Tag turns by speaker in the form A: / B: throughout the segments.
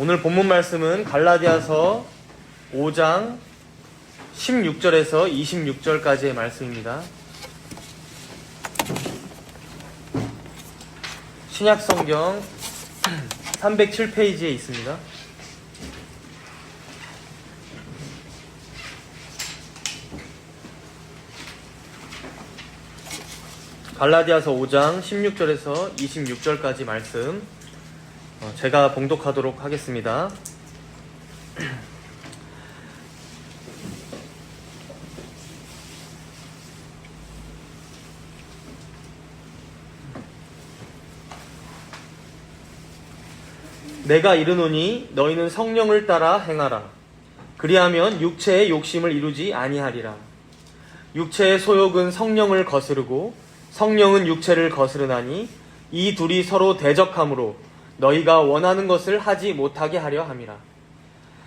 A: 오늘 본문 말씀은 갈라디아서 5장 16절에서 26절까지의 말씀입니다. 신약성경 307페이지에 있습니다. 갈라디아서 5장 16절에서 26절까지 말씀 제가 봉독하도록 하겠습니다. 내가 이르노니 너희는 성령을 따라 행하라. 그리하면 육체의 욕심을 이루지 아니하리라. 육체의 소욕은 성령을 거스르고 성령은 육체를 거스르나니 이 둘이 서로 대적하므로 너희가 원하는 것을 하지 못하게 하려 함이라.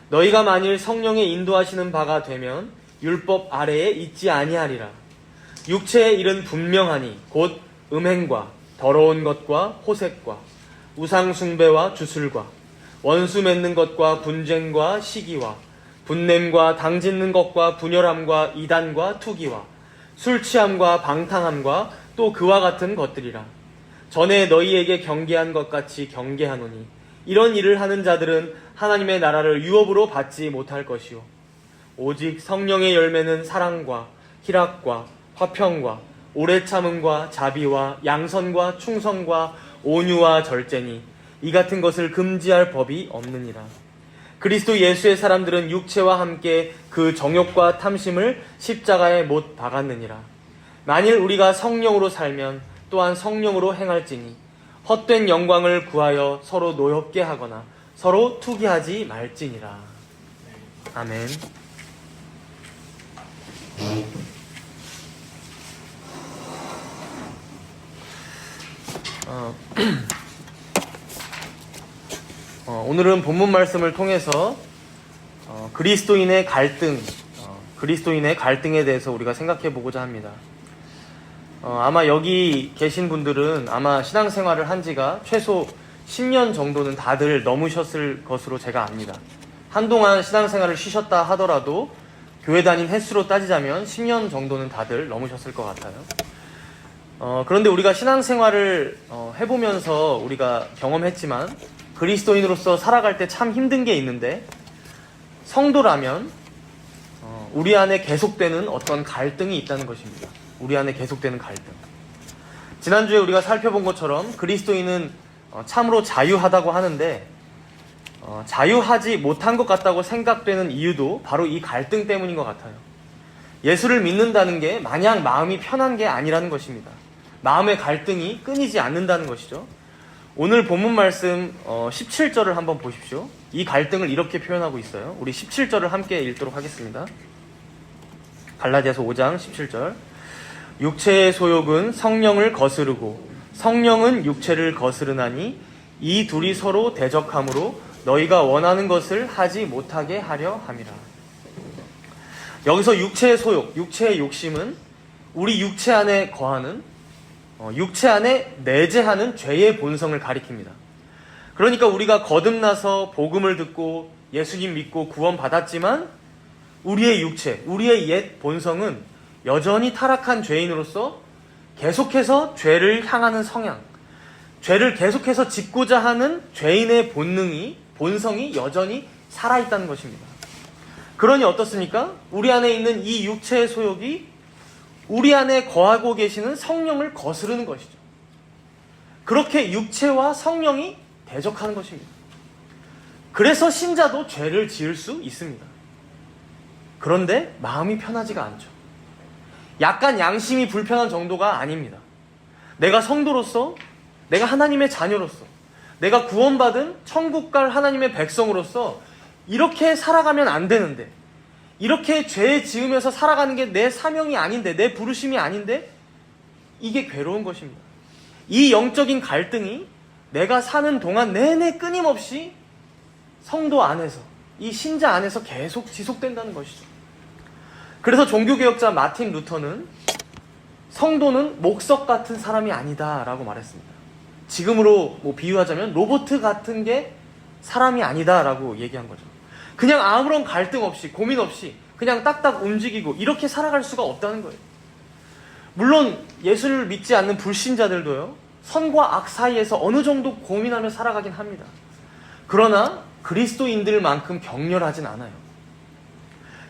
A: 너희가 만일 성령의 인도하시는 바가 되면 율법 아래에 있지 아니하리라. 육체의 일은 분명하니 곧 음행과 더러운 것과 호색과 우상 숭배와 주술과 원수 맺는 것과 분쟁과 시기와 분냄과 당짓는 것과 분열함과 이단과 투기와 술 취함과 방탕함과 또 그와 같은 것들이라. 전에 너희에게 경계한 것 같이 경계하노니 이런 일을 하는 자들은 하나님의 나라를 유업으로 받지 못할 것이요 오직 성령의 열매는 사랑과 희락과 화평과 오래 참음과 자비와 양선과 충성과 온유와 절제니 이 같은 것을 금지할 법이 없느니라. 그리스도 예수의 사람들은 육체와 함께 그 정욕과 탐심을 십자가에 못 박았느니라. 만일 우리가 성령으로 살면 또한 성령으로 행할지니 헛된 영광을 구하여 서로 노엽게 하거나 서로 투기하지 말지니라. 아멘. 오늘은 본문 말씀을 통해서 그리스도인의 갈등에 대해서 우리가 생각해 보고자 합니다. 아마 여기 계신 분들은 아마 신앙생활을 한 지가 최소 10년 정도는 다들 넘으셨을 것으로 제가 압니다. 한동안 신앙생활을 쉬셨다 하더라도 교회 다닌 횟수로 따지자면 10년 정도는 다들 넘으셨을 것 같아요. 그런데 우리가 신앙생활을 해보면서 우리가 경험했지만 그리스도인으로서 살아갈 때 참 힘든 게 있는데 성도라면 우리 안에 계속되는 어떤 갈등이 있다는 것입니다. 우리 안에 계속되는 갈등. 지난주에 우리가 살펴본 것처럼 그리스도인은 참으로 자유하다고 하는데 자유하지 못한 것 같다고 생각되는 이유도 바로 이 갈등 때문인 것 같아요. 예수를 믿는다는 게 마냥 마음이 편한 게 아니라는 것입니다. 마음의 갈등이 끊이지 않는다는 것이죠. 오늘 본문 말씀 17절을 한번 보십시오. 이 갈등을 이렇게 표현하고 있어요. 우리 17절을 함께 읽도록 하겠습니다. 갈라디아서 5장 17절. 육체의 소욕은 성령을 거스르고 성령은 육체를 거스르나니 이 둘이 서로 대적하므로 너희가 원하는 것을 하지 못하게 하려 함이라. 여기서 육체의 소욕, 육체의 욕심은 우리 육체 안에 거하는 육체 안에 내재하는 죄의 본성을 가리킵니다. 그러니까 우리가 거듭나서 복음을 듣고 예수님 믿고 구원받았지만 우리의 육체, 우리의 옛 본성은 여전히 타락한 죄인으로서 계속해서 죄를 향하는 성향, 죄를 계속해서 짓고자 하는 죄인의 본성이 여전히 살아있다는 것입니다. 그러니 어떻습니까? 우리 안에 있는 이 육체의 소욕이 우리 안에 거하고 계시는 성령을 거스르는 것이죠. 그렇게 육체와 성령이 대적하는 것입니다. 그래서 신자도 죄를 지을 수 있습니다. 그런데 마음이 편하지가 않죠. 약간 양심이 불편한 정도가 아닙니다. 내가 성도로서, 내가 하나님의 자녀로서, 내가 구원받은 천국 갈 하나님의 백성으로서 이렇게 살아가면 안 되는데, 이렇게 죄 지으면서 살아가는 게 내 사명이 아닌데, 내 부르심이 아닌데, 이게 괴로운 것입니다. 이 영적인 갈등이 내가 사는 동안 내내 끊임없이 성도 안에서, 이 신자 안에서 계속 지속된다는 것이죠. 그래서 종교개혁자 마틴 루터는 성도는 목석 같은 사람이 아니다 라고 말했습니다. 지금으로 비유하자면 로봇 같은 게 사람이 아니다라고 얘기한 거죠. 그냥 아무런 갈등 없이, 고민 없이 그냥 딱딱 움직이고 이렇게 살아갈 수가 없다는 거예요. 물론 예수를 믿지 않는 불신자들도요, 선과 악 사이에서 어느 정도 고민하며 살아가긴 합니다. 그러나 그리스도인들만큼 격렬하진 않아요.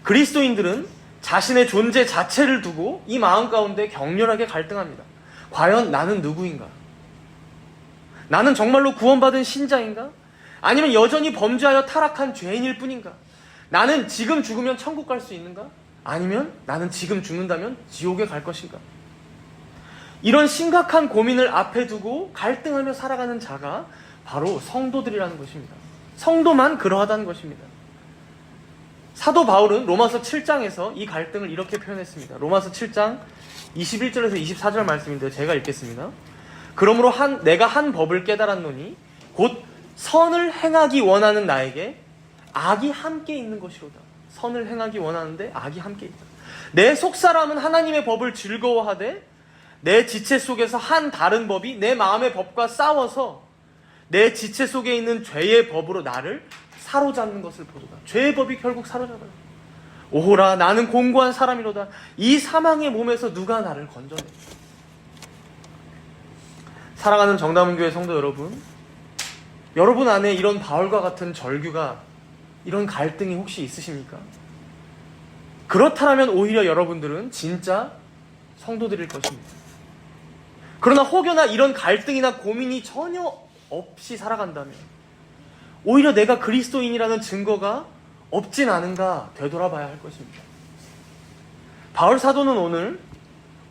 A: 그리스도인들은 자신의 존재 자체를 두고 이 마음 가운데 격렬하게 갈등합니다. 과연 나는 누구인가? 나는 정말로 구원받은 신자인가? 아니면 여전히 범죄하여 타락한 죄인일 뿐인가? 나는 지금 죽으면 천국 갈 수 있는가? 아니면 나는 지금 죽는다면 지옥에 갈 것인가? 이런 심각한 고민을 앞에 두고 갈등하며 살아가는 자가 바로 성도들이라는 것입니다. 성도만 그러하다는 것입니다. 사도 바울은 로마서 7장에서 이 갈등을 이렇게 표현했습니다. 로마서 7장 21절에서 24절 말씀인데요. 제가 읽겠습니다. 그러므로 내가 한 법을 깨달았노니 곧 선을 행하기 원하는 나에게 악이 함께 있는 것이로다. 선을 행하기 원하는데 악이 함께 있다. 내 속사람은 하나님의 법을 즐거워하되 내 지체 속에서 한 다른 법이 내 마음의 법과 싸워서 내 지체 속에 있는 죄의 법으로 나를 사로잡는 것을 보도다. 죄의 법이 결국 사로잡아요. 오호라 나는 공고한 사람이로다. 이 사망의 몸에서 누가 나를 건져내. 사랑하는 정다문교회 성도 여러분, 여러분 안에 이런 바울과 같은 절규가, 이런 갈등이 혹시 있으십니까? 그렇다면 오히려 여러분들은 진짜 성도들일 것입니다. 그러나 혹여나 이런 갈등이나 고민이 전혀 없이 살아간다면 오히려 내가 그리스도인이라는 증거가 없진 않은가 되돌아봐야 할 것입니다. 바울 사도는 오늘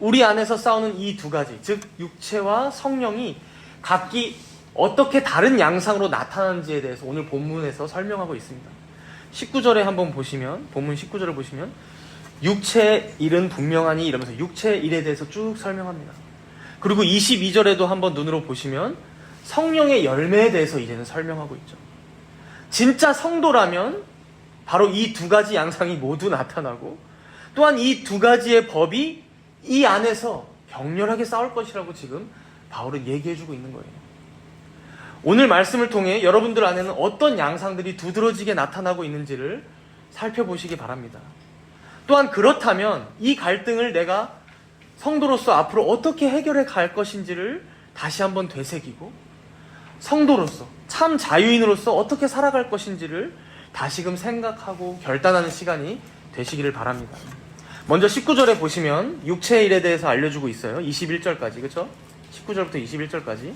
A: 우리 안에서 싸우는 이 두 가지, 즉 육체와 성령이 각기 어떻게 다른 양상으로 나타나는지에 대해서 오늘 본문에서 설명하고 있습니다. 19절에 한번 보시면, 본문 19절을 보시면 육체의 일은 분명하니 이러면서 육체의 일에 대해서 쭉 설명합니다. 그리고 22절에도 한번 눈으로 보시면 성령의 열매에 대해서 이제는 설명하고 있죠. 진짜 성도라면 바로 이 두 가지 양상이 모두 나타나고 또한 이 두 가지의 법이 이 안에서 격렬하게 싸울 것이라고 지금 바울은 얘기해주고 있는 거예요. 오늘 말씀을 통해 여러분들 안에는 어떤 양상들이 두드러지게 나타나고 있는지를 살펴보시기 바랍니다. 또한 그렇다면 이 갈등을 내가 성도로서 앞으로 어떻게 해결해 갈 것인지를 다시 한번 되새기고 성도로서, 참 자유인으로서 어떻게 살아갈 것인지를 다시금 생각하고 결단하는 시간이 되시기를 바랍니다. 먼저 19절에 보시면 육체의 일에 대해서 알려주고 있어요. 21절까지, 그렇죠? 19절부터 21절까지.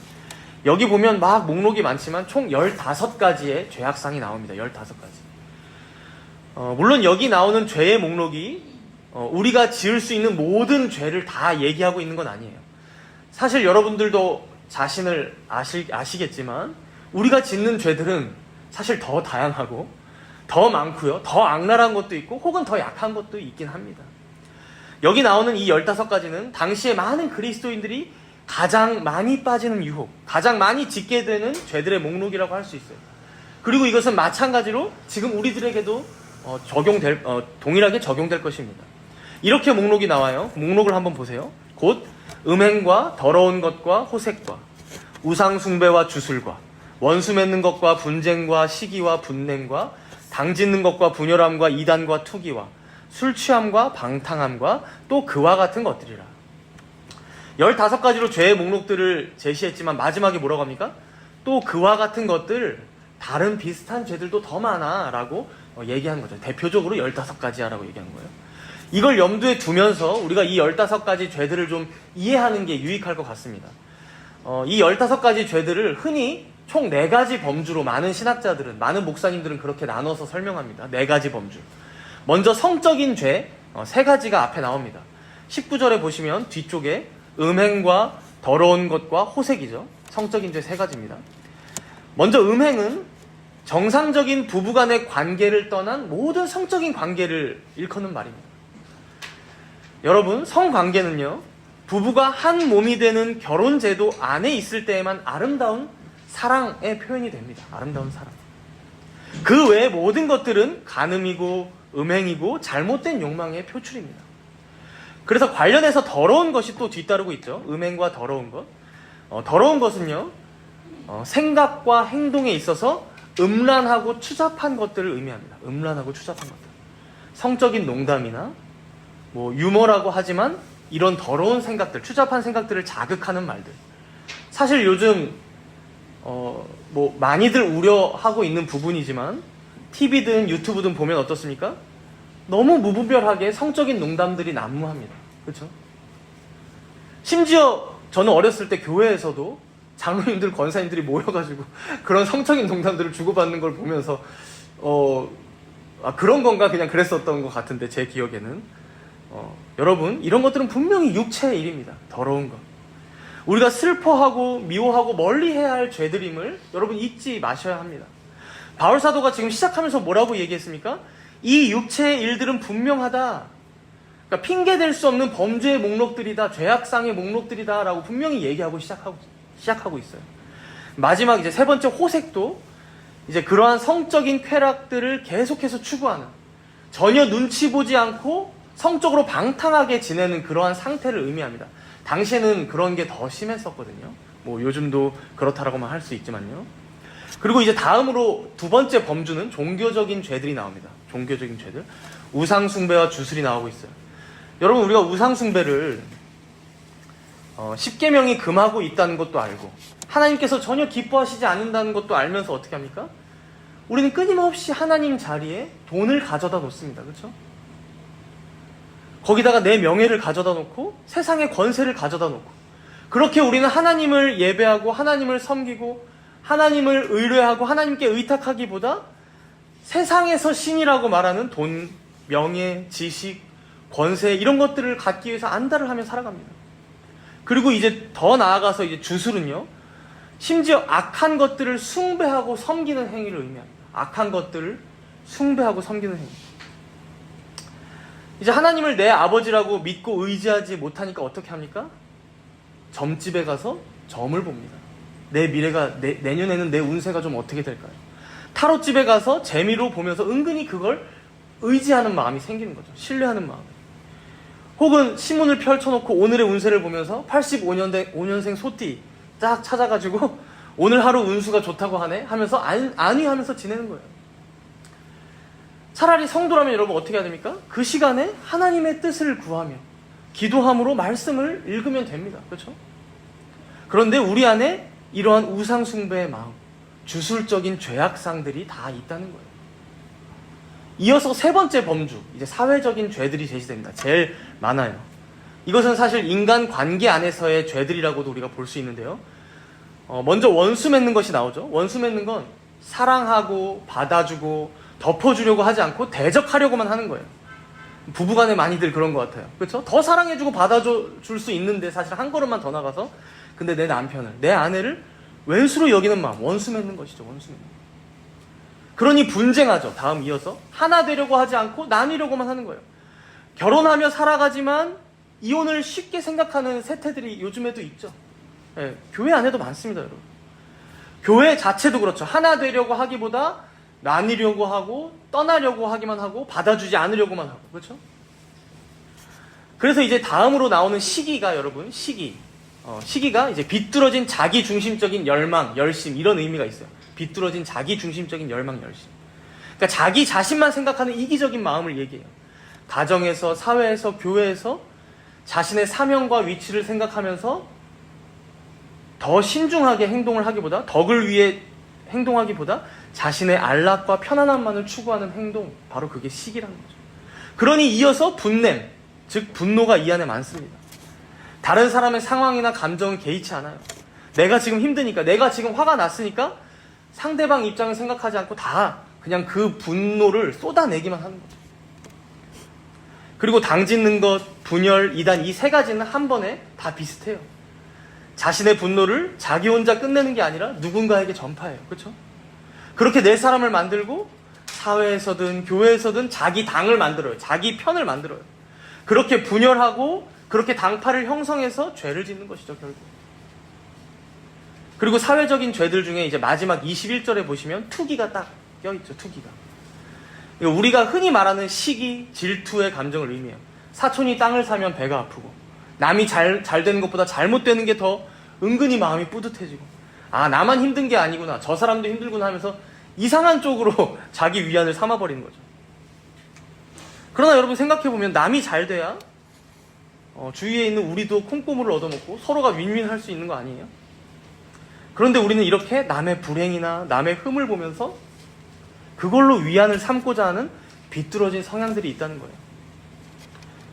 A: 여기 보면 막 목록이 많지만 총 15가지의 죄악상이 나옵니다. 15가지. 물론 여기 나오는 죄의 목록이 우리가 지을 수 있는 모든 죄를 다 얘기하고 있는 건 아니에요. 사실 여러분들도 자신을 아시겠지만 우리가 짓는 죄들은 사실 더 다양하고 더 많고요. 더 악랄한 것도 있고 혹은 더 약한 것도 있긴 합니다. 여기 나오는 이 15가지는 당시에 많은 그리스도인들이 가장 많이 빠지는 유혹, 가장 많이 짓게 되는 죄들의 목록이라고 할 수 있어요. 그리고 이것은 마찬가지로 지금 우리들에게도 동일하게 적용될 것입니다. 이렇게 목록이 나와요. 목록을 한번 보세요. 곧 음행과 더러운 것과 호색과 우상 숭배와 주술과 원수 맺는 것과 분쟁과 시기와 분냉과 당짓는 것과 분열함과 이단과 투기와 술 취함과 방탕함과 또 그와 같은 것들이라. 15가지로 죄의 목록들을 제시했지만 마지막에 뭐라고 합니까? 또 그와 같은 것들, 다른 비슷한 죄들도 더 많아 라고 얘기한 거죠. 대표적으로 15가지야라고 얘기한 거예요. 이걸 염두에 두면서 우리가 이 15가지 죄들을 좀 이해하는 게 유익할 것 같습니다. 이 15가지 죄들을 흔히 총 4가지 범주로 많은 신학자들은, 많은 목사님들은 그렇게 나눠서 설명합니다. 4가지 범주. 먼저 성적인 죄 3가지가 앞에 나옵니다. 19절에 보시면 뒤쪽에 음행과 더러운 것과 호색이죠. 성적인 죄 3가지입니다. 먼저 음행은 정상적인 부부간의 관계를 떠난 모든 성적인 관계를 일컫는 말입니다. 여러분, 성관계는요, 부부가 한 몸이 되는 결혼제도 안에 있을 때에만 아름다운 사랑의 표현이 됩니다. 아름다운 사랑. 그 외의 모든 것들은 간음이고 음행이고 잘못된 욕망의 표출입니다. 그래서 관련해서 더러운 것이 또 뒤따르고 있죠. 음행과 더러운 것. 더러운 것은요, 생각과 행동에 있어서 음란하고 추잡한 것들을 의미합니다. 음란하고 추잡한 것들. 성적인 농담이나 뭐 유머라고 하지만 이런 더러운 생각들, 추잡한 생각들을 자극하는 말들. 사실 요즘 뭐 많이들 우려하고 있는 부분이지만 TV든 유튜브든 보면 어떻습니까? 너무 무분별하게 성적인 농담들이 난무합니다. 그렇죠? 심지어 저는 어렸을 때 교회에서도 장로님들, 권사님들이 모여가지고 그런 성적인 농담들을 주고받는 걸 보면서 그런 건가 그냥 그랬었던 것 같은데 제 기억에는 여러분 이런 것들은 분명히 육체의 일입니다. 더러운 것. 우리가 슬퍼하고 미워하고 멀리해야 할 죄들임을 여러분 잊지 마셔야 합니다. 바울 사도가 지금 시작하면서 뭐라고 얘기했습니까? 이 육체의 일들은 분명하다. 그러니까 핑계댈 수 없는 범죄의 목록들이다. 죄악상의 목록들이다. 라고 분명히 얘기하고 시작하고 있어요. 마지막 이제 세 번째 호색도 이제 그러한 성적인 쾌락들을 계속해서 추구하는, 전혀 눈치 보지 않고 성적으로 방탕하게 지내는 그러한 상태를 의미합니다. 당시에는 그런 게 더 심했었거든요. 뭐 요즘도 그렇다라고만 할 수 있지만요. 그리고 이제 다음으로 두 번째 범주는 종교적인 죄들이 나옵니다. 종교적인 죄들. 우상숭배와 주술이 나오고 있어요. 여러분 우리가 우상숭배를 10계명이 금하고 있다는 것도 알고 하나님께서 전혀 기뻐하시지 않는다는 것도 알면서 어떻게 합니까? 우리는 끊임없이 하나님 자리에 돈을 가져다 놓습니다. 그렇죠? 거기다가 내 명예를 가져다 놓고 세상의 권세를 가져다 놓고 그렇게 우리는 하나님을 예배하고 하나님을 섬기고 하나님을 의뢰하고 하나님께 의탁하기보다 세상에서 신이라고 말하는 돈, 명예, 지식, 권세 이런 것들을 갖기 위해서 안달을 하며 살아갑니다. 그리고 이제 더 나아가서 이제 주술은요, 심지어 악한 것들을 숭배하고 섬기는 행위를 의미합니다. 악한 것들을 숭배하고 섬기는 행위. 이제 하나님을 내 아버지라고 믿고 의지하지 못하니까 어떻게 합니까? 점집에 가서 점을 봅니다. 내 미래가, 내년에는 내 운세가 좀 어떻게 될까요? 타로집에 가서 재미로 보면서 은근히 그걸 의지하는 마음이 생기는 거죠. 신뢰하는 마음. 혹은 신문을 펼쳐놓고 오늘의 운세를 보면서 85년생 소띠 딱 찾아가지고 오늘 하루 운수가 좋다고 하네 하면서 안위하면서 지내는 거예요. 차라리 성도라면 여러분 어떻게 해야 됩니까? 그 시간에 하나님의 뜻을 구하며 기도함으로 말씀을 읽으면 됩니다. 그렇죠? 그런데 우리 안에 이러한 우상숭배의 마음, 주술적인 죄악상들이 다 있다는 거예요. 이어서 세 번째 범주, 이제 사회적인 죄들이 제시됩니다. 제일 많아요. 이것은 사실 인간 관계 안에서의 죄들이라고도 우리가 볼 수 있는데요. 먼저 원수 맺는 것이 나오죠. 원수 맺는 건 사랑하고 받아주고 덮어주려고 하지 않고 대적하려고만 하는 거예요. 부부간에 많이들 그런 것 같아요. 그렇죠? 더 사랑해주고 받아줄 수 있는데 사실 한 걸음만 더 나가서 근데 내 남편을, 내 아내를 왼수로 여기는 마음, 원수 맺는 것이죠. 원수 맺는 것. 그러니 분쟁하죠. 다음 이어서 하나 되려고 하지 않고 나뉘려고만 하는 거예요. 결혼하며 살아가지만 이혼을 쉽게 생각하는 세태들이 요즘에도 있죠. 네, 교회 안에도 많습니다, 여러분. 교회 자체도 그렇죠. 하나 되려고 하기보다 나뉘려고 하고 떠나려고 하기만 하고 받아주지 않으려고만 하고, 그렇죠? 그래서 이제 다음으로 나오는 시기가 여러분, 시기가 이제 비뚤어진 자기 중심적인 열망, 열심 이런 의미가 있어요. 비뚤어진 자기 중심적인 열망, 열심. 그러니까 자기 자신만 생각하는 이기적인 마음을 얘기해요. 가정에서, 사회에서, 교회에서 자신의 사명과 위치를 생각하면서 더 신중하게 행동을 하기보다, 덕을 위해 행동하기보다 자신의 안락과 편안함만을 추구하는 행동, 바로 그게 시기라는 거죠. 그러니 이어서 분냄, 즉 분노가 이 안에 많습니다. 다른 사람의 상황이나 감정은 개의치 않아요. 내가 지금 힘드니까, 내가 지금 화가 났으니까 상대방 입장을 생각하지 않고 다 그냥 그 분노를 쏟아내기만 하는 거죠. 그리고 당짓는 것, 분열, 이단 이 세 가지는 한 번에 다 비슷해요. 자신의 분노를 자기 혼자 끝내는 게 아니라 누군가에게 전파해요. 그렇죠? 그렇게 내 사람을 만들고 사회에서든 교회에서든 자기 당을 만들어요. 자기 편을 만들어요. 그렇게 분열하고 그렇게 당파를 형성해서 죄를 짓는 것이죠, 결국. 그리고 사회적인 죄들 중에 이제 마지막 21절에 보시면 투기가 딱 껴있죠, 투기가. 우리가 흔히 말하는 시기, 질투의 감정을 의미해요. 사촌이 땅을 사면 배가 아프고, 남이 잘 되는 것보다 잘못되는 게 더 은근히 마음이 뿌듯해지고, 아, 나만 힘든 게 아니구나, 저 사람도 힘들구나 하면서 이상한 쪽으로 자기 위안을 삼아버리는 거죠. 그러나 여러분 생각해보면 남이 잘 돼야 주위에 있는 우리도 콩고물을 얻어먹고 서로가 윈윈할 수 있는 거 아니에요? 그런데 우리는 이렇게 남의 불행이나 남의 흠을 보면서 그걸로 위안을 삼고자 하는 비뚤어진 성향들이 있다는 거예요.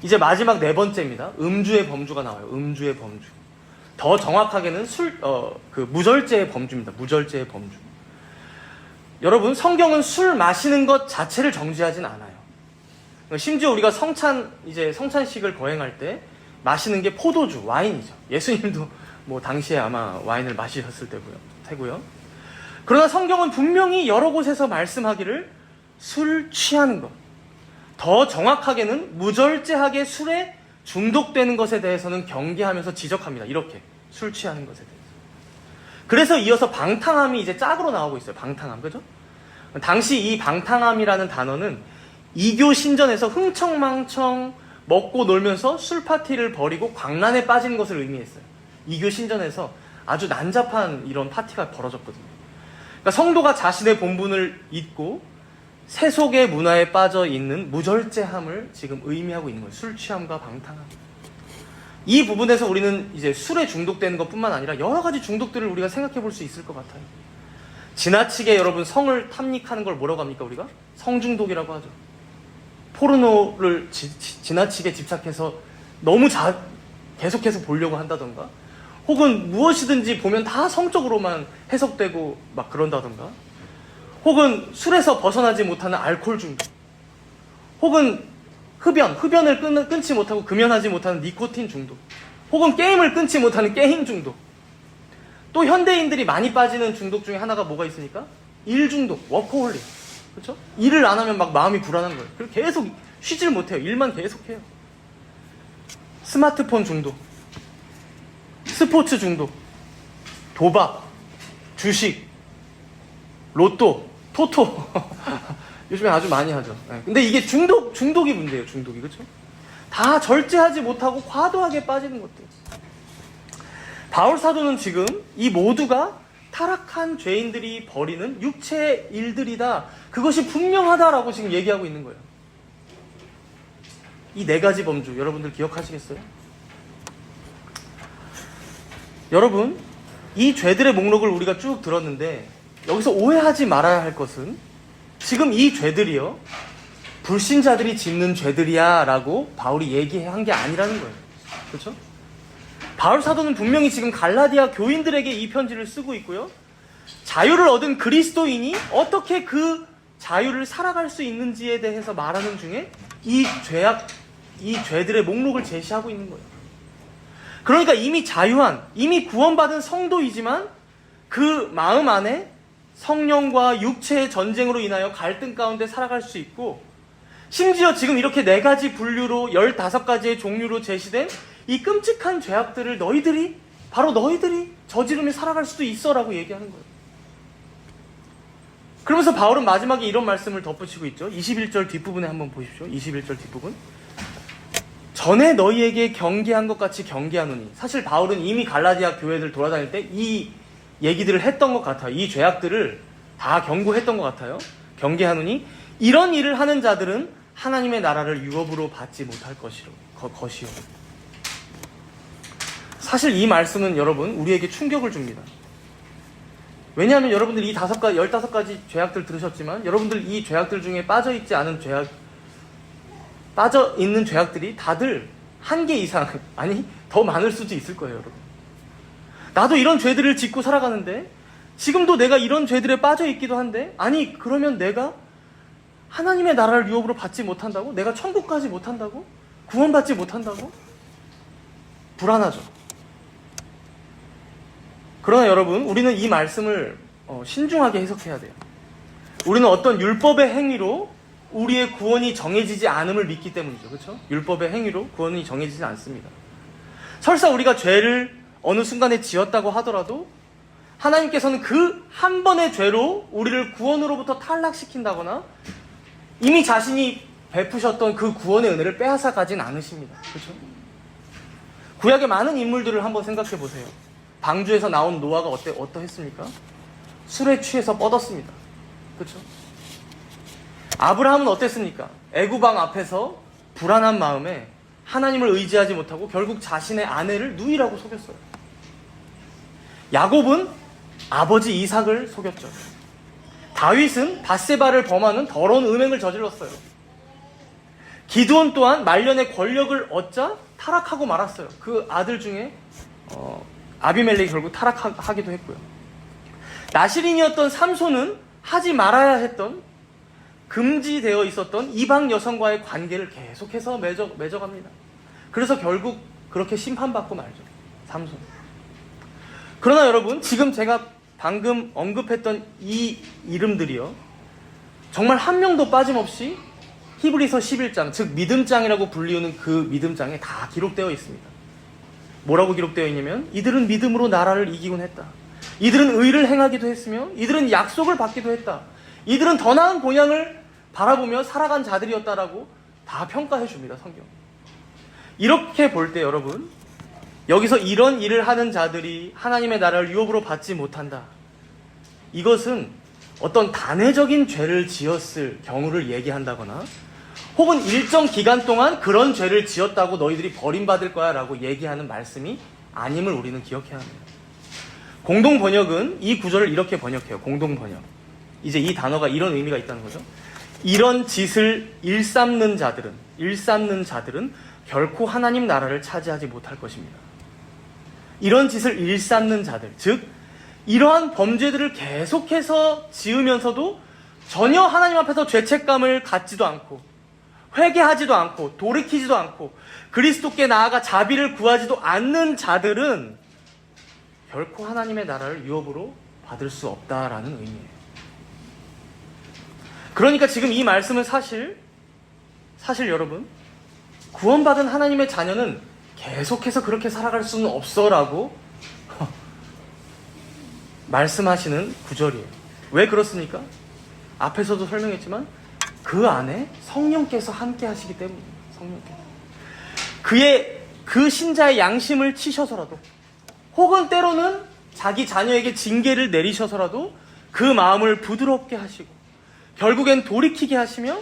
A: 이제 마지막 네 번째입니다. 음주의 범주가 나와요. 음주의 범주. 더 정확하게는 무절제의 범주입니다. 무절제의 범주. 여러분, 성경은 술 마시는 것 자체를 정죄하진 않아요. 심지어 우리가 성찬식을 거행할 때 마시는 게 포도주, 와인이죠. 예수님도 당시에 아마 와인을 마시셨을 테고요. 그러나 성경은 분명히 여러 곳에서 말씀하기를 술 취하는 것, 더 정확하게는 무절제하게 술에 중독되는 것에 대해서는 경계하면서 지적합니다. 이렇게 술 취하는 것에 대해서. 그래서 이어서 방탕함이 이제 짝으로 나오고 있어요. 방탕함, 그죠? 당시 이 방탕함이라는 단어는 이교 신전에서 흥청망청 먹고 놀면서 술 파티를 벌이고 광란에 빠진 것을 의미했어요. 이교 신전에서 아주 난잡한 이런 파티가 벌어졌거든요. 그러니까 성도가 자신의 본분을 잊고 세속의 문화에 빠져 있는 무절제함을 지금 의미하고 있는 거예요. 술 취함과 방탕함. 이 부분에서 우리는 이제 술에 중독되는 것뿐만 아니라 여러 가지 중독들을 우리가 생각해 볼 수 있을 것 같아요. 지나치게 여러분 성을 탐닉하는 걸 뭐라고 합니까? 우리가 성중독이라고 하죠. 포르노를 지나치게 집착해서 너무 계속해서 보려고 한다던가, 혹은 무엇이든지 보면 다 성적으로만 해석되고 막 그런다던가, 혹은 술에서 벗어나지 못하는 알코올 중독, 혹은 흡연을 끊지 못하고 금연하지 못하는 니코틴 중독, 혹은 게임을 끊지 못하는 게임 중독. 또 현대인들이 많이 빠지는 중독 중에 하나가 뭐가 있습니까? 일 중독, 워커홀릭. 그렇죠? 일을 안 하면 막 마음이 불안한 거예요. 그리고 계속 쉬질 못해요. 일만 계속해요. 스마트폰 중독, 스포츠 중독, 도박, 주식, 로또, 토토. 요즘에 아주 많이 하죠. 근데 이게 중독이 문제예요. 중독이. 그렇죠? 다 절제하지 못하고 과도하게 빠지는 것들. 바울 사도는 지금 이 모두가 타락한 죄인들이 벌이는 육체의 일들이다. 그것이 분명하다라고 지금 얘기하고 있는 거예요. 이 네 가지 범주 여러분들 기억하시겠어요? 여러분, 이 죄들의 목록을 우리가 쭉 들었는데 여기서 오해하지 말아야 할 것은 지금 이 죄들이요, 불신자들이 짓는 죄들이야 라고 바울이 얘기한 게 아니라는 거예요. 그렇죠? 바울 사도는 분명히 지금 갈라디아 교인들에게 이 편지를 쓰고 있고요, 자유를 얻은 그리스도인이 어떻게 그 자유를 살아갈 수 있는지에 대해서 말하는 중에 이 죄들의 목록을 제시하고 있는 거예요. 그러니까 이미 자유한, 이미 구원받은 성도이지만 그 마음 안에 성령과 육체의 전쟁으로 인하여 갈등 가운데 살아갈 수 있고, 심지어 지금 이렇게 네 가지 분류로 15가지의 종류로 제시된 이 끔찍한 죄악들을 바로 너희들이 저지르며 살아갈 수도 있어 라고 얘기하는 거예요. 그러면서 바울은 마지막에 이런 말씀을 덧붙이고 있죠. 21절 뒷부분에 한번 보십시오. 21절 뒷부분. 전에 너희에게 경계한 것 같이 경계하노니. 사실 바울은 이미 갈라디아 교회들 돌아다닐 때 이 얘기들을 했던 것 같아요. 이 죄악들을 다 경고했던 것 같아요. 경계하노니 이런 일을 하는 자들은 하나님의 나라를 유업으로 받지 못할 것이요. 사실 이 말씀은 여러분 우리에게 충격을 줍니다. 왜냐하면 여러분들 이 15가지 죄악들 들으셨지만 여러분들 이 죄악들 중에 빠져 있는 죄악들이 다들 한 개 이상, 아니 더 많을 수도 있을 거예요. 여러분, 나도 이런 죄들을 짓고 살아가는데, 지금도 내가 이런 죄들에 빠져 있기도 한데, 아니 그러면 내가 하나님의 나라를 유업으로 받지 못한다고? 내가 천국 가지 못한다고? 구원받지 못한다고? 불안하죠. 그러나 여러분, 우리는 이 말씀을 신중하게 해석해야 돼요. 우리는 어떤 율법의 행위로 우리의 구원이 정해지지 않음을 믿기 때문이죠. 그렇죠? 율법의 행위로 구원이 정해지지 않습니다. 설사 우리가 죄를 어느 순간에 지었다고 하더라도 하나님께서는 그 한 번의 죄로 우리를 구원으로부터 탈락시킨다거나 이미 자신이 베푸셨던 그 구원의 은혜를 빼앗아 가진 않으십니다. 그렇죠? 구약의 많은 인물들을 한번 생각해 보세요. 방주에서 나온 노아가 어떠했습니까? 술에 취해서 뻗었습니다. 그렇죠? 아브라함은 어땠습니까? 애굽왕 앞에서 불안한 마음에 하나님을 의지하지 못하고 결국 자신의 아내를 누이라고 속였어요. 야곱은 아버지 이삭을 속였죠. 다윗은 밧세바를 범하는 더러운 음행을 저질렀어요. 기드온 또한 말년에 권력을 얻자 타락하고 말았어요. 그 아들 중에 아비멜렉이 결국 타락하기도 했고요. 나시린이었던 삼손은 하지 말아야 했던, 금지되어 있었던 이방 여성과의 관계를 계속해서 맺어갑니다. 그래서 결국 그렇게 심판받고 말죠. 삼손. 그러나 여러분, 지금 제가 방금 언급했던 이 이름들이요, 정말 한 명도 빠짐없이 히브리서 11장, 즉 믿음장이라고 불리우는 그 믿음장에 다 기록되어 있습니다. 뭐라고 기록되어 있냐면, 이들은 믿음으로 나라를 이기곤 했다. 이들은 의를 행하기도 했으며 이들은 약속을 받기도 했다. 이들은 더 나은 본향을 바라보며 살아간 자들이었다라고 다 평가해 줍니다, 성경. 이렇게 볼 때 여러분, 여기서 이런 일을 하는 자들이 하나님의 나라를 유업으로 받지 못한다. 이것은 어떤 단회적인 죄를 지었을 경우를 얘기한다거나, 혹은 일정 기간 동안 그런 죄를 지었다고 너희들이 버림받을 거야 라고 얘기하는 말씀이 아님을 우리는 기억해야 합니다. 공동번역은 이 구절을 이렇게 번역해요. 공동번역. 이제 이 단어가 이런 의미가 있다는 거죠. 이런 짓을 일삼는 자들은 결코 하나님 나라를 차지하지 못할 것입니다. 이런 짓을 일삼는 자들, 즉 이러한 범죄들을 계속해서 지으면서도 전혀 하나님 앞에서 죄책감을 갖지도 않고, 회개하지도 않고, 돌이키지도 않고, 그리스도께 나아가 자비를 구하지도 않는 자들은 결코 하나님의 나라를 유업으로 받을 수 없다라는 의미예요. 그러니까 지금 이 말씀은 사실 여러분, 구원받은 하나님의 자녀는 계속해서 그렇게 살아갈 수는 없어라고 말씀하시는 구절이에요. 왜 그렇습니까? 앞에서도 설명했지만 그 안에 성령께서 함께 하시기 때문입니다. 성령께서. 그 신자의 양심을 치셔서라도, 혹은 때로는 자기 자녀에게 징계를 내리셔서라도 그 마음을 부드럽게 하시고, 결국엔 돌이키게 하시며,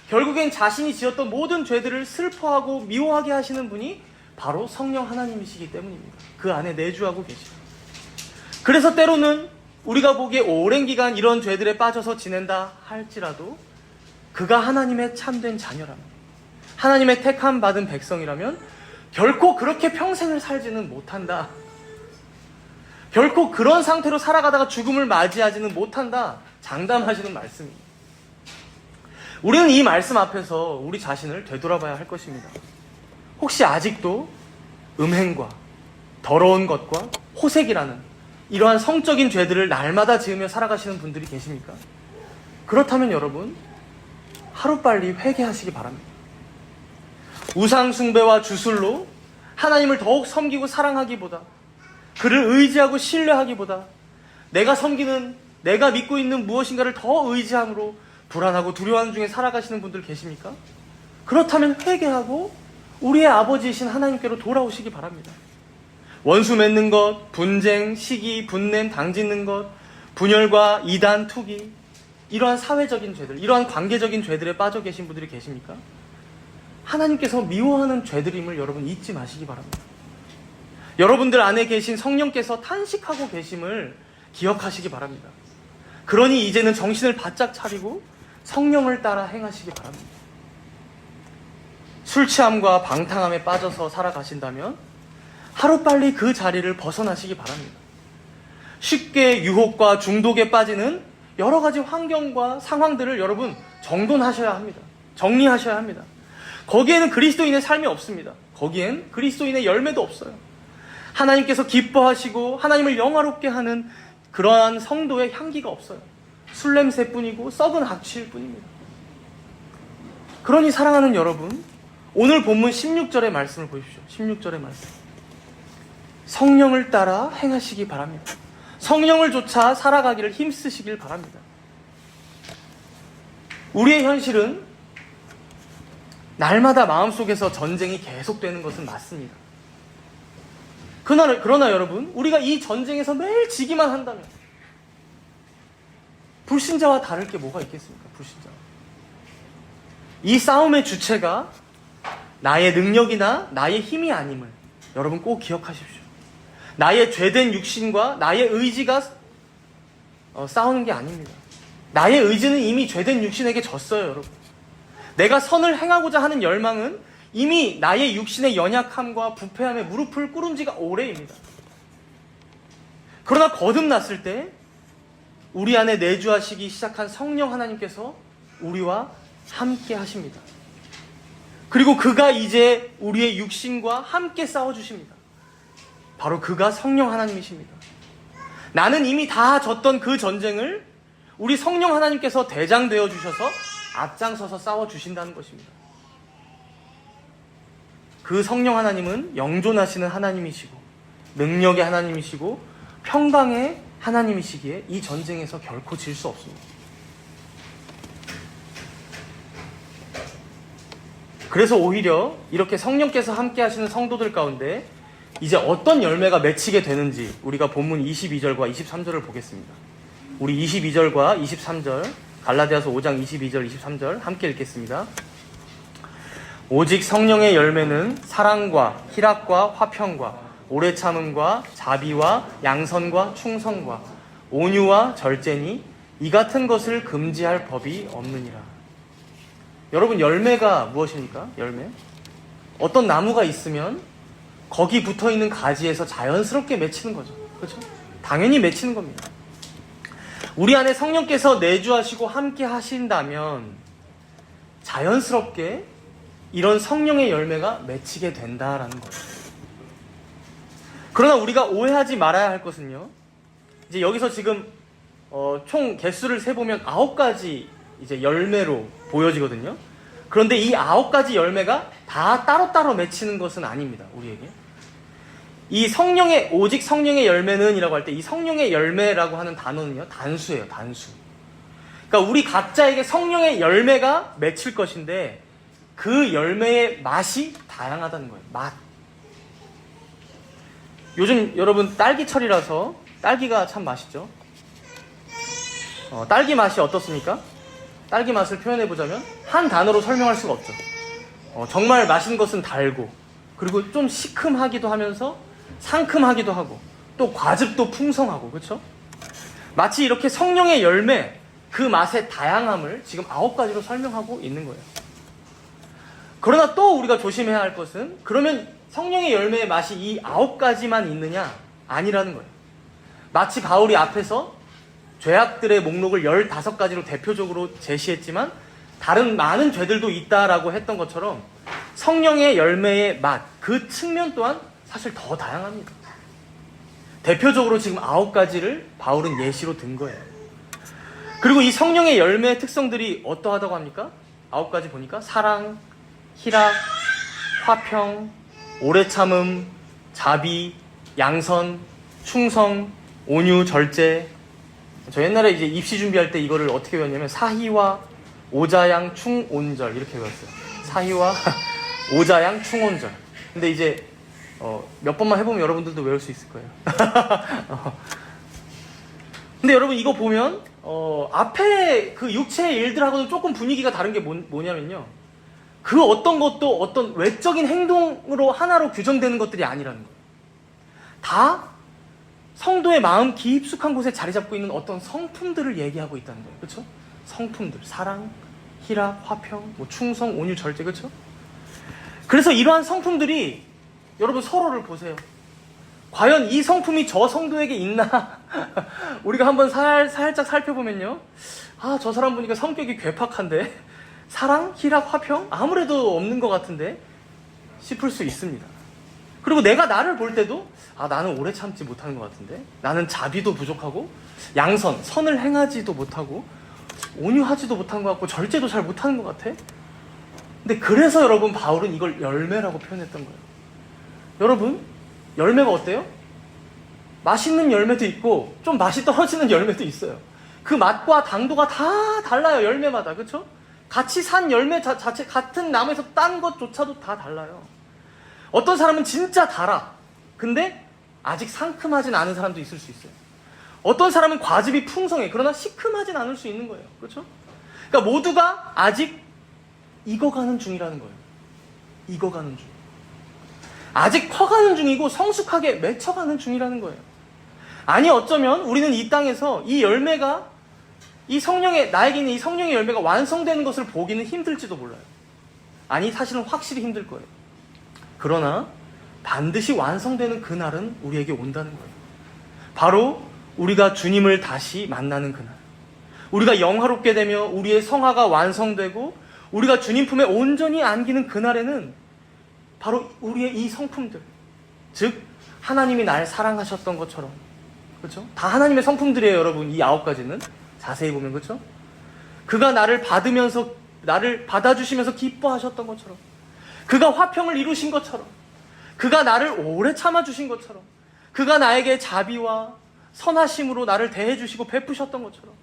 A: 결국엔 자신이 지었던 모든 죄들을 슬퍼하고 미워하게 하시는 분이 바로 성령 하나님이시기 때문입니다. 그 안에 내주하고 계시죠. 그래서 때로는 우리가 보기에 오랜 기간 이런 죄들에 빠져서 지낸다 할지라도 그가 하나님의 참된 자녀라면, 하나님의 택함 받은 백성이라면 결코 그렇게 평생을 살지는 못한다. 결코 그런 상태로 살아가다가 죽음을 맞이하지는 못한다. 장담하시는 말씀입니다. 우리는 이 말씀 앞에서 우리 자신을 되돌아봐야 할 것입니다. 혹시 아직도 음행과 더러운 것과 호색이라는 이러한 성적인 죄들을 날마다 지으며 살아가시는 분들이 계십니까? 그렇다면 여러분, 하루빨리 회개하시기 바랍니다. 우상 숭배와 주술로 하나님을 더욱 섬기고 사랑하기보다, 그를 의지하고 신뢰하기보다 내가 믿고 있는 무엇인가를 더 의지함으로 불안하고 두려워하는 중에 살아가시는 분들 계십니까? 그렇다면 회개하고 우리의 아버지이신 하나님께로 돌아오시기 바랍니다. 원수 맺는 것, 분쟁, 시기, 분냄, 당짓는 것, 분열과 이단, 투기, 이러한 사회적인 죄들, 이러한 관계적인 죄들에 빠져 계신 분들이 계십니까? 하나님께서 미워하는 죄들임을 여러분 잊지 마시기 바랍니다. 여러분들 안에 계신 성령께서 탄식하고 계심을 기억하시기 바랍니다. 그러니 이제는 정신을 바짝 차리고 성령을 따라 행하시기 바랍니다. 술 취함과 방탕함에 빠져서 살아가신다면 하루빨리 그 자리를 벗어나시기 바랍니다. 쉽게 유혹과 중독에 빠지는 여러 가지 환경과 상황들을 여러분 정돈하셔야 합니다. 정리하셔야 합니다. 거기에는 그리스도인의 삶이 없습니다. 거기엔 그리스도인의 열매도 없어요. 하나님께서 기뻐하시고 하나님을 영화롭게 하는 그러한 성도의 향기가 없어요. 술 냄새뿐이고 썩은 악취일 뿐입니다. 그러니 사랑하는 여러분, 오늘 본문 16절의 말씀을 보십시오. 16절의 말씀. 성령을 따라 행하시기 바랍니다. 성령을 쫓아 살아가기를 힘쓰시길 바랍니다. 우리의 현실은 날마다 마음속에서 전쟁이 계속되는 것은 맞습니다. 그러나 여러분, 우리가 이 전쟁에서 매일 지기만 한다면, 불신자와 다를 게 뭐가 있겠습니까? 불신자. 이 싸움의 주체가 나의 능력이나 나의 힘이 아님을 여러분 꼭 기억하십시오. 나의 죄된 육신과 나의 의지가 싸우는 게 아닙니다. 나의 의지는 이미 죄된 육신에게 졌어요, 여러분. 내가 선을 행하고자 하는 열망은 이미 나의 육신의 연약함과 부패함에 무릎을 꿇은 지가 오래입니다. 그러나 거듭났을 때 우리 안에 내주하시기 시작한 성령 하나님께서 우리와 함께 하십니다. 그리고 그가 이제 우리의 육신과 함께 싸워주십니다. 바로 그가 성령 하나님이십니다. 나는 이미 다 졌던 그 전쟁을 우리 성령 하나님께서 대장 되어주셔서 앞장서서 싸워주신다는 것입니다. 그 성령 하나님은 영존하시는 하나님이시고 능력의 하나님이시고 평강의 하나님이시기에 이 전쟁에서 결코 질 수 없습니다. 그래서 오히려 이렇게 성령께서 함께 하시는 성도들 가운데 이제 어떤 열매가 맺히게 되는지 우리가 본문 22절과 23절을 보겠습니다. 우리 22절과 23절 갈라디아서 5장 22절 23절 함께 읽겠습니다. 오직 성령의 열매는 사랑과 희락과 화평과 오래 참음과 자비와 양선과 충성과 온유와 절제니 이 같은 것을 금지할 법이 없느니라. 여러분, 열매가 무엇입니까? 열매? 어떤 나무가 있으면 거기 붙어있는 가지에서 자연스럽게 맺히는 거죠. 그렇죠? 당연히 맺히는 겁니다. 우리 안에 성령께서 내주하시고 함께 하신다면 자연스럽게 이런 성령의 열매가 맺히게 된다라는 거예요. 그러나 우리가 오해하지 말아야 할 것은요, 이제 여기서 지금 총 개수를 세보면 9가지 이제 열매로 보여지거든요. 그런데 이 9가지 열매가 다 따로따로 맺히는 것은 아닙니다, 우리에게. 이 성령의, 오직 성령의 열매는 이라고 할 때 이 성령의 열매라고 하는 단어는요, 단수예요, 단수. 그러니까 우리 각자에게 성령의 열매가 맺힐 것인데 그 열매의 맛이 다양하다는 거예요, 맛. 요즘 여러분 딸기철이라서 딸기가 참 맛있죠. 딸기 맛이 어떻습니까? 딸기 맛을 표현해보자면 한 단어로 설명할 수가 없죠. 정말 맛있는 것은 달고 그리고 좀 시큼하기도 하면서 상큼하기도 하고 또 과즙도 풍성하고, 그렇죠? 마치 이렇게 성령의 열매, 그 맛의 다양함을 지금 9가지로 설명하고 있는 거예요. 그러나 또 우리가 조심해야 할 것은, 그러면 성령의 열매의 맛이 이 9가지만 있느냐? 아니라는 거예요. 마치 바울이 앞에서 죄악들의 목록을 15가지로 대표적으로 제시했지만 다른 많은 죄들도 있다라고 했던 것처럼 성령의 열매의 맛, 그 측면 또한 사실 더 다양합니다. 대표적으로 지금 9가지를 바울은 예시로 든 거예요. 그리고 이 성령의 열매의 특성들이 어떠하다고 합니까? 9가지 보니까 사랑, 희락, 화평, 오래 참음, 자비, 양선, 충성, 온유, 절제. 저 옛날에 이제 입시 준비할 때 이거를 어떻게 외웠냐면 사희와 오자양 충온절 이렇게 외웠어요. 사희와 오자양 충온절. 근데 이제 몇 번만 해보면 여러분들도 외울 수 있을 거예요. 근데 여러분 이거 보면 앞에 그 육체의 일들하고는 조금 분위기가 다른 게 뭐냐면요, 그 어떤 것도 어떤 외적인 행동으로 하나로 규정되는 것들이 아니라는 거예요. 다 성도의 마음 깊숙한 곳에 자리 잡고 있는 어떤 성품들을 얘기하고 있다는 거예요. 그렇죠? 성품들, 사랑, 희락, 화평, 충성, 온유, 절제, 그렇죠? 그래서 이러한 성품들이 여러분 서로를 보세요. 과연 이 성품이 저 성도에게 있나? 우리가 한번 살짝 살펴보면요, 저 사람 보니까 성격이 괴팍한데 사랑, 희락, 화평? 아무래도 없는 것 같은데 싶을 수 있습니다. 그리고 내가 나를 볼 때도 나는 오래 참지 못하는 것 같은데, 나는 자비도 부족하고 양선, 선을 행하지도 못하고 온유하지도 못한 것 같고 절제도 잘 못하는 것 같아. 근데 그래서 여러분 바울은 이걸 열매라고 표현했던 거예요. 여러분, 열매가 어때요? 맛있는 열매도 있고 좀 맛이 떨어지는 열매도 있어요. 그 맛과 당도가 다 달라요, 열매마다. 그렇죠? 같이 산 열매 자체, 같은 나무에서 딴 것조차도 다 달라요. 어떤 사람은 진짜 달아. 근데 아직 상큼하진 않은 사람도 있을 수 있어요. 어떤 사람은 과즙이 풍성해. 그러나 시큼하진 않을 수 있는 거예요. 그렇죠? 그러니까 모두가 아직 익어가는 중이라는 거예요. 익어가는 중. 아직 커가는 중이고 성숙하게 맺혀가는 중이라는 거예요. 아니 어쩌면 우리는 이 땅에서 이 열매가 이 성령의 나에게 있는 이 성령의 열매가 완성되는 것을 보기는 힘들지도 몰라요. 아니 사실은 확실히 힘들 거예요. 그러나 반드시 완성되는 그날은 우리에게 온다는 거예요. 바로 우리가 주님을 다시 만나는 그날. 우리가 영화롭게 되며 우리의 성화가 완성되고 우리가 주님 품에 온전히 안기는 그날에는 바로 우리의 이 성품들, 즉 하나님이 날 사랑하셨던 것처럼, 그렇죠? 다 하나님의 성품들이에요, 여러분. 이 9가지는 자세히 보면, 그렇죠? 그가 나를 받으면서 나를 받아주시면서 기뻐하셨던 것처럼, 그가 화평을 이루신 것처럼, 그가 나를 오래 참아주신 것처럼, 그가 나에게 자비와 선하심으로 나를 대해주시고 베푸셨던 것처럼,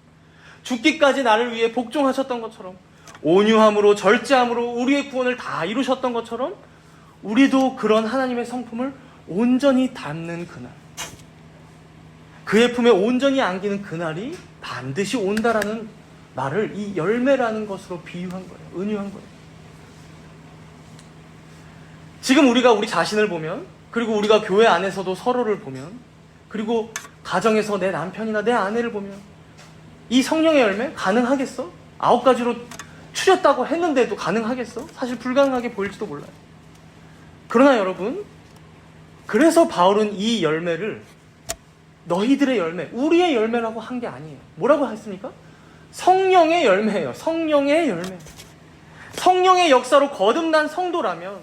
A: 죽기까지 나를 위해 복종하셨던 것처럼, 온유함으로 절제함으로 우리의 구원을 다 이루셨던 것처럼 우리도 그런 하나님의 성품을 온전히 담는 그날, 그의 품에 온전히 안기는 그날이 반드시 온다라는 말을 이 열매라는 것으로 비유한 거예요. 은유한 거예요. 지금 우리가 우리 자신을 보면, 그리고 우리가 교회 안에서도 서로를 보면, 그리고 가정에서 내 남편이나 내 아내를 보면 이 성령의 열매 가능하겠어? 9가지로 추렸다고 했는데도 가능하겠어? 사실 불가능하게 보일지도 몰라요. 그러나 여러분, 그래서 바울은 이 열매를 너희들의 열매, 우리의 열매라고 한 게 아니에요. 뭐라고 했습니까? 성령의 열매예요. 성령의 열매. 성령의 역사로 거듭난 성도라면,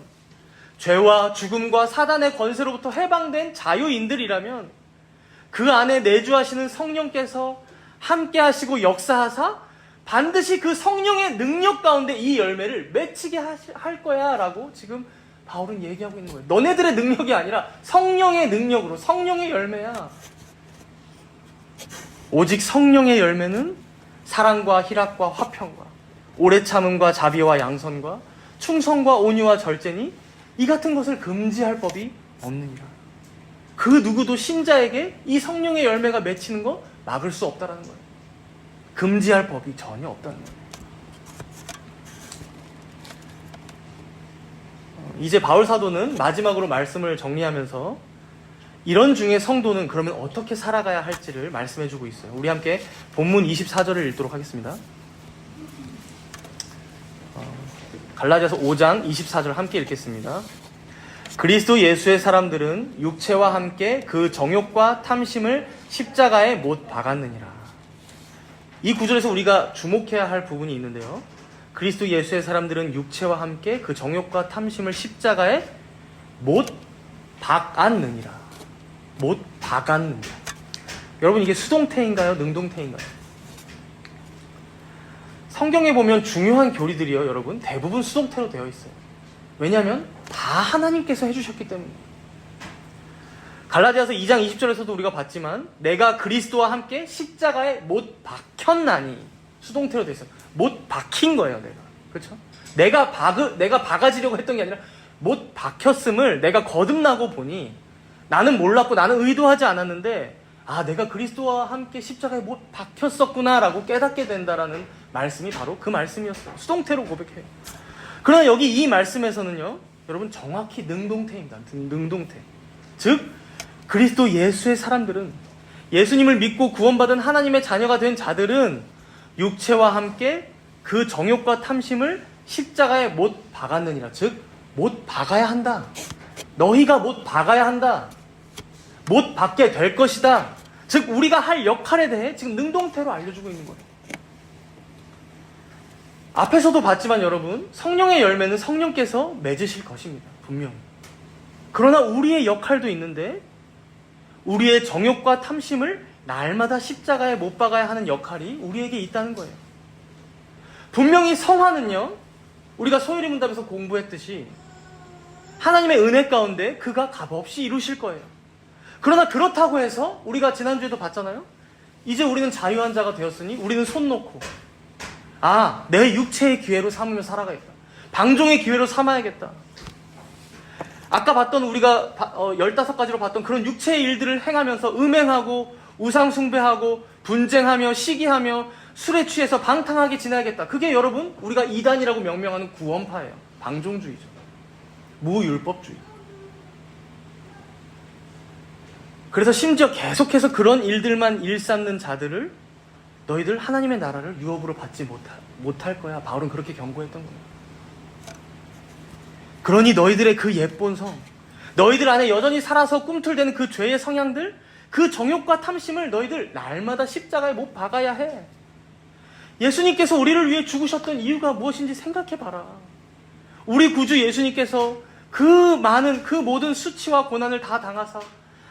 A: 죄와 죽음과 사단의 권세로부터 해방된 자유인들이라면 그 안에 내주하시는 성령께서 함께 하시고 역사하사 반드시 그 성령의 능력 가운데 이 열매를 맺히게 할 거야 라고 지금 바울은 얘기하고 있는 거예요. 너네들의 능력이 아니라 성령의 능력으로, 성령의 열매야. 오직 성령의 열매는 사랑과 희락과 화평과 오래 참음과 자비와 양선과 충성과 온유와 절제니 이 같은 것을 금지할 법이 없느니라. 그 누구도 신자에게 이 성령의 열매가 맺히는 거 막을 수 없다라는 거예요. 금지할 법이 전혀 없다는 거예요. 이제 바울 사도는 마지막으로 말씀을 정리하면서 이런 중에 성도는 그러면 어떻게 살아가야 할지를 말씀해주고 있어요. 우리 함께 본문 24절을 읽도록 하겠습니다. 갈라디아서 5장 24절 함께 읽겠습니다. 그리스도 예수의 사람들은 육체와 함께 그 정욕과 탐심을 십자가에 못 박았느니라. 이 구절에서 우리가 주목해야 할 부분이 있는데요. 그리스도 예수의 사람들은 육체와 함께 그 정욕과 탐심을 십자가에 못 박았느니라. 못 박았느니라. 여러분, 이게 수동태인가요? 능동태인가요? 성경에 보면 중요한 교리들이요, 여러분, 대부분 수동태로 되어 있어요. 왜냐하면 다 하나님께서 해주셨기 때문에. 갈라디아서 2장 20절에서도 우리가 봤지만 내가 그리스도와 함께 십자가에 못 박혔나니, 수동태로 되어 있어요. 못 박힌 거예요, 내가. 그렇죠? 내가 박아지려고 했던 게 아니라 못 박혔음을 내가 거듭나고 보니 나는 몰랐고 나는 의도하지 않았는데 내가 그리스도와 함께 십자가에 못 박혔었구나라고 깨닫게 된다라는 말씀이 바로 그 말씀이었어요. 수동태로 고백해요. 그러나 여기 이 말씀에서는요, 여러분, 정확히 능동태입니다. 능동태. 즉 그리스도 예수의 사람들은, 예수님을 믿고 구원받은 하나님의 자녀가 된 자들은 육체와 함께 그 정욕과 탐심을 십자가에 못 박았느니라. 즉 못 박아야 한다. 너희가 못 박아야 한다. 못 박게 될 것이다. 즉 우리가 할 역할에 대해 지금 능동태로 알려주고 있는 거예요. 앞에서도 봤지만 여러분, 성령의 열매는 성령께서 맺으실 것입니다. 분명히. 그러나 우리의 역할도 있는데 우리의 정욕과 탐심을 날마다 십자가에 못 박아야 하는 역할이 우리에게 있다는 거예요. 분명히 성화는요, 우리가 소율의 문답에서 공부했듯이 하나님의 은혜 가운데 그가 값없이 이루실 거예요. 그러나 그렇다고 해서 우리가 지난주에도 봤잖아요. 이제 우리는 자유한 자가 되었으니 우리는 손 놓고 내 육체의 기회로 삼으며 살아가겠다. 방종의 기회로 삼아야겠다. 아까 봤던 우리가 15가지로 봤던 그런 육체의 일들을 행하면서 음행하고 우상 숭배하고 분쟁하며 시기하며 술에 취해서 방탕하게 지내야겠다. 그게 여러분 우리가 이단이라고 명명하는 구원파예요. 방종주의죠. 무율법주의. 그래서 심지어 계속해서 그런 일들만 일삼는 자들을 너희들 하나님의 나라를 유업으로 받지 못할 거야. 바울은 그렇게 경고했던 거예요. 그러니 너희들의 그 옛본성, 너희들 안에 여전히 살아서 꿈틀대는 그 죄의 성향들, 그 정욕과 탐심을 너희들 날마다 십자가에 못 박아야 해. 예수님께서 우리를 위해 죽으셨던 이유가 무엇인지 생각해봐라. 우리 구주 예수님께서 그 모든 수치와 고난을 다 당하사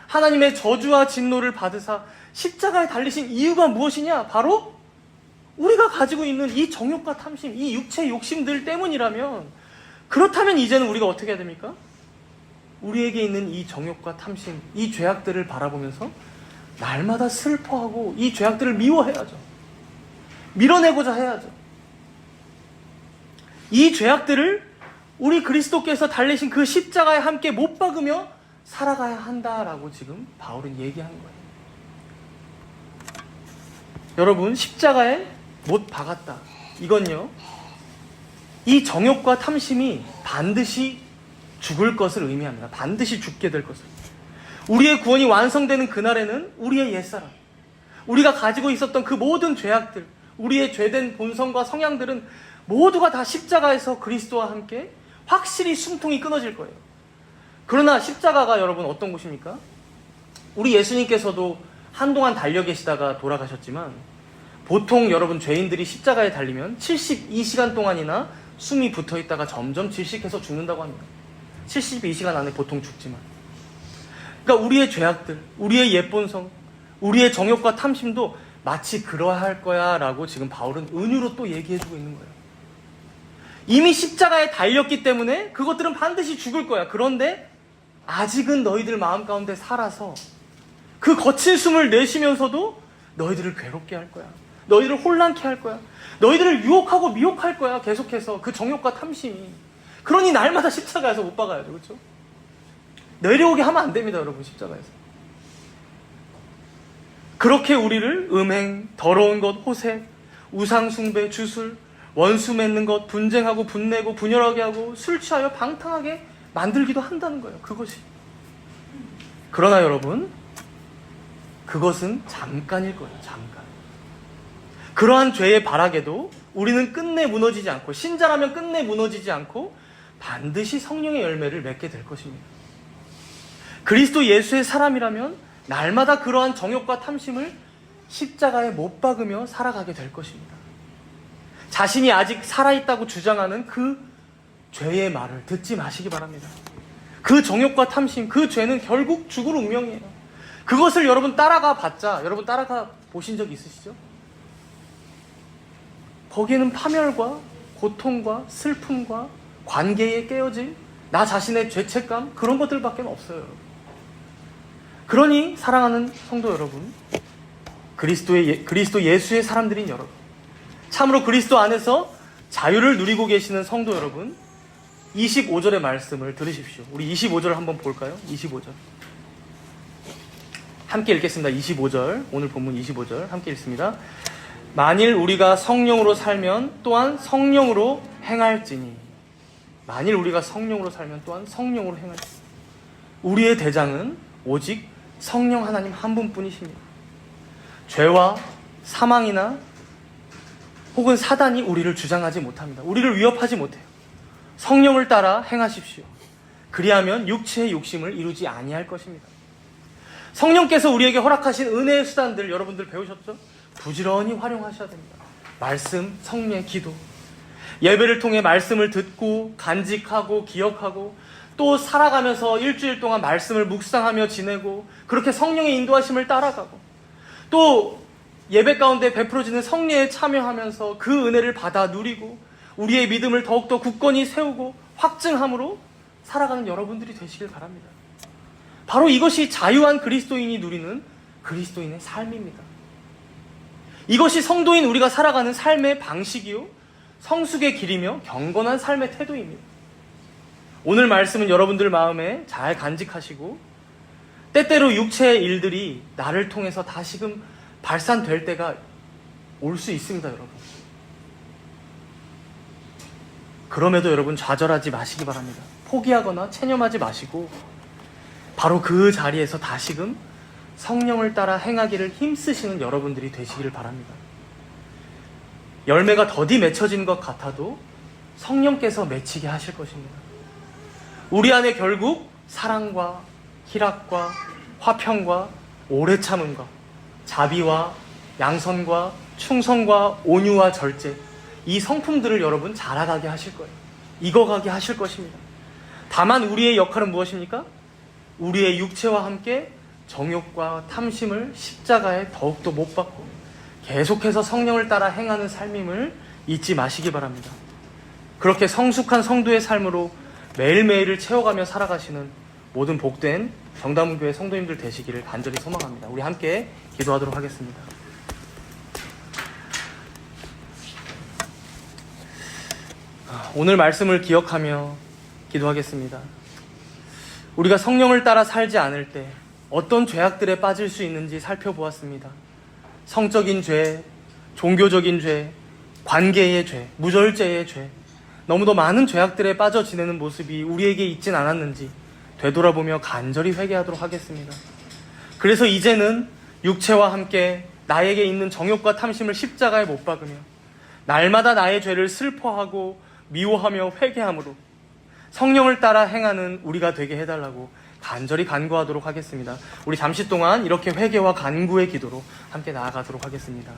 A: 하나님의 저주와 진노를 받으사 십자가에 달리신 이유가 무엇이냐? 바로 우리가 가지고 있는 이 정욕과 탐심, 이 육체의 욕심들 때문이라면, 그렇다면 이제는 우리가 어떻게 해야 됩니까? 우리에게 있는 이 정욕과 탐심, 이 죄악들을 바라보면서 날마다 슬퍼하고 이 죄악들을 미워해야죠. 밀어내고자 해야죠. 이 죄악들을 우리 그리스도께서 달리신 그 십자가에 함께 못 박으며 살아가야 한다라고 지금 바울은 얘기하는 거예요. 여러분, 십자가에 못 박았다. 이건요, 이 정욕과 탐심이 반드시 죽을 것을 의미합니다. 반드시 죽게 될 것을. 우리의 구원이 완성되는 그날에는 우리의 옛사람, 우리가 가지고 있었던 그 모든 죄악들, 우리의 죄된 본성과 성향들은 모두가 다 십자가에서 그리스도와 함께 확실히 숨통이 끊어질 거예요. 그러나 십자가가 여러분 어떤 곳입니까? 우리 예수님께서도 한동안 달려 계시다가 돌아가셨지만, 보통 여러분 죄인들이 십자가에 달리면 72시간 동안이나 숨이 붙어 있다가 점점 질식해서 죽는다고 합니다. 72시간 안에 보통 죽지만. 그러니까 우리의 죄악들, 우리의 옛본성, 우리의 정욕과 탐심도 마치 그러할 거야 라고 지금 바울은 은유로 또 얘기해주고 있는 거예요. 이미 십자가에 달렸기 때문에 그것들은 반드시 죽을 거야. 그런데 아직은 너희들 마음 가운데 살아서 그 거친 숨을 내쉬면서도 너희들을 괴롭게 할 거야. 너희들을 혼란케 할 거야. 너희들을 유혹하고 미혹할 거야. 계속해서 그 정욕과 탐심이. 그러니 날마다 십자가에서 못 박아야죠. 그렇죠? 내려오게 하면 안 됩니다. 여러분, 십자가에서. 그렇게 우리를 음행, 더러운 것, 호색, 우상숭배, 주술, 원수 맺는 것, 분쟁하고 분내고 분열하게 하고 술 취하여 방탕하게 만들기도 한다는 거예요. 그것이. 그러나 여러분, 그것은 잠깐일 거예요. 잠깐. 그러한 죄의 발악에도 우리는 끝내 무너지지 않고, 신자라면 끝내 무너지지 않고 반드시 성령의 열매를 맺게 될 것입니다. 그리스도 예수의 사람이라면 날마다 그러한 정욕과 탐심을 십자가에 못 박으며 살아가게 될 것입니다. 자신이 아직 살아있다고 주장하는 그 죄의 말을 듣지 마시기 바랍니다. 그 정욕과 탐심, 그 죄는 결국 죽을 운명이에요. 그것을 여러분 따라가 봤자, 여러분 따라가 보신 적 있으시죠? 거기에는 파멸과 고통과 슬픔과 관계에 깨어짐, 나 자신의 죄책감, 그런 것들밖에 없어요. 여러분. 그러니 사랑하는 성도 여러분, 그리스도 예수의 사람들인 여러분, 참으로 그리스도 안에서 자유를 누리고 계시는 성도 여러분, 25절의 말씀을 들으십시오. 우리 25절 한번 볼까요? 25절 함께 읽겠습니다. 25절, 오늘 본문 25절 함께 읽습니다. 만일 우리가 성령으로 살면 또한 성령으로 행할지니. 만일 우리가 성령으로 살면 또한 성령으로 행할지니. 우리의 대장은 오직 성령 하나님 한 분뿐이십니다. 죄와 사망이나 혹은 사단이 우리를 주장하지 못합니다. 우리를 위협하지 못해요. 성령을 따라 행하십시오. 그리하면 육체의 욕심을 이루지 아니할 것입니다. 성령께서 우리에게 허락하신 은혜의 수단들 여러분들 배우셨죠? 부지런히 활용하셔야 됩니다. 말씀, 성령, 기도. 예배를 통해 말씀을 듣고 간직하고 기억하고 또 살아가면서 일주일 동안 말씀을 묵상하며 지내고 그렇게 성령의 인도하심을 따라가고 또 예배 가운데 베풀어지는 성례에 참여하면서 그 은혜를 받아 누리고 우리의 믿음을 더욱더 굳건히 세우고 확증함으로 살아가는 여러분들이 되시길 바랍니다. 바로 이것이 자유한 그리스도인이 누리는 그리스도인의 삶입니다. 이것이 성도인 우리가 살아가는 삶의 방식이요 성숙의 길이며 경건한 삶의 태도입니다. 오늘 말씀은 여러분들 마음에 잘 간직하시고 때때로 육체의 일들이 나를 통해서 다시금 발산될 때가 올 수 있습니다, 여러분. 그럼에도 여러분 좌절하지 마시기 바랍니다. 포기하거나 체념하지 마시고 바로 그 자리에서 다시금 성령을 따라 행하기를 힘쓰시는 여러분들이 되시기를 바랍니다. 열매가 더디 맺혀진 것 같아도 성령께서 맺히게 하실 것입니다. 우리 안에 결국 사랑과 희락과 화평과 오래 참음과 자비와 양선과 충성과 온유와 절제, 이 성품들을 여러분 자라가게 하실 거예요. 익어가게 하실 것입니다. 다만 우리의 역할은 무엇입니까? 우리의 육체와 함께 정욕과 탐심을 십자가에 더욱더 못 박고 계속해서 성령을 따라 행하는 삶임을 잊지 마시기 바랍니다. 그렇게 성숙한 성도의 삶으로 매일매일을 채워가며 살아가시는 모든 복된 정다문교회 성도님들 되시기를 간절히 소망합니다. 우리 함께 기도하도록 하겠습니다. 오늘 말씀을 기억하며 기도하겠습니다. 우리가 성령을 따라 살지 않을 때 어떤 죄악들에 빠질 수 있는지 살펴보았습니다. 성적인 죄, 종교적인 죄, 관계의 죄, 무절제의 죄, 너무도 많은 죄악들에 빠져 지내는 모습이 우리에게 있진 않았는지 되돌아보며 간절히 회개하도록 하겠습니다. 그래서 이제는 육체와 함께 나에게 있는 정욕과 탐심을 십자가에 못 박으며 날마다 나의 죄를 슬퍼하고 미워하며 회개함으로 성령을 따라 행하는 우리가 되게 해달라고 간절히 간구하도록 하겠습니다. 우리 잠시 동안 이렇게 회개와 간구의 기도로 함께 나아가도록 하겠습니다.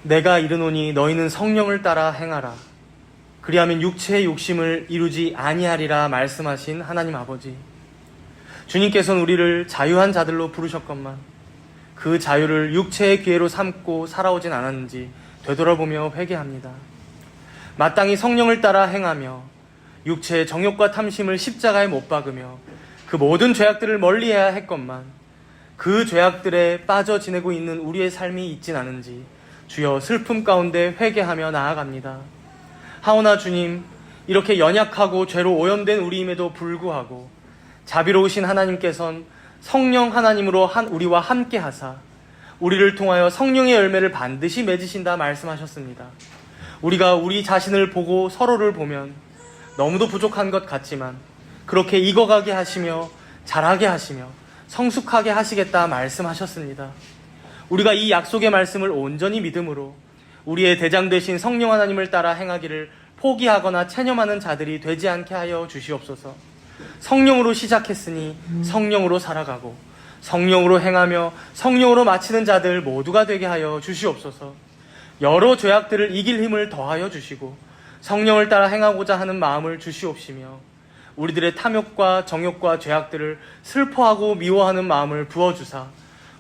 A: 내가 이르노니 너희는 성령을 따라 행하라. 그리하면 육체의 욕심을 이루지 아니하리라 말씀하신 하나님 아버지. 주님께서는 우리를 자유한 자들로 부르셨건만 그 자유를 육체의 기회로 삼고 살아오진 않았는지 되돌아보며 회개합니다. 마땅히 성령을 따라 행하며 육체의 정욕과 탐심을 십자가에 못 박으며 그 모든 죄악들을 멀리해야 했건만 그 죄악들에 빠져 지내고 있는 우리의 삶이 있진 않은지 주여 슬픔 가운데 회개하며 나아갑니다. 하오나 주님, 이렇게 연약하고 죄로 오염된 우리임에도 불구하고 자비로우신 하나님께서는 성령 하나님으로 우리와 함께 하사 우리를 통하여 성령의 열매를 반드시 맺으신다 말씀하셨습니다. 우리가 우리 자신을 보고 서로를 보면 너무도 부족한 것 같지만 그렇게 익어가게 하시며 자라게 하시며 성숙하게 하시겠다 말씀하셨습니다. 우리가 이 약속의 말씀을 온전히 믿음으로 우리의 대장 되신 성령 하나님을 따라 행하기를 포기하거나 체념하는 자들이 되지 않게 하여 주시옵소서. 성령으로 시작했으니 성령으로 살아가고 성령으로 행하며 성령으로 마치는 자들 모두가 되게 하여 주시옵소서. 여러 죄악들을 이길 힘을 더하여 주시고 성령을 따라 행하고자 하는 마음을 주시옵시며 우리들의 탐욕과 정욕과 죄악들을 슬퍼하고 미워하는 마음을 부어주사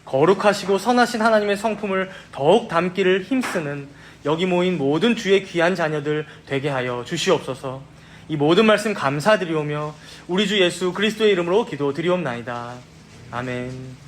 A: 거룩하시고 선하신 하나님의 성품을 더욱 담기를 힘쓰는 여기 모인 모든 주의 귀한 자녀들 되게 하여 주시옵소서. 이 모든 말씀 감사드리오며 우리 주 예수 그리스도의 이름으로 기도드리옵나이다. 아멘.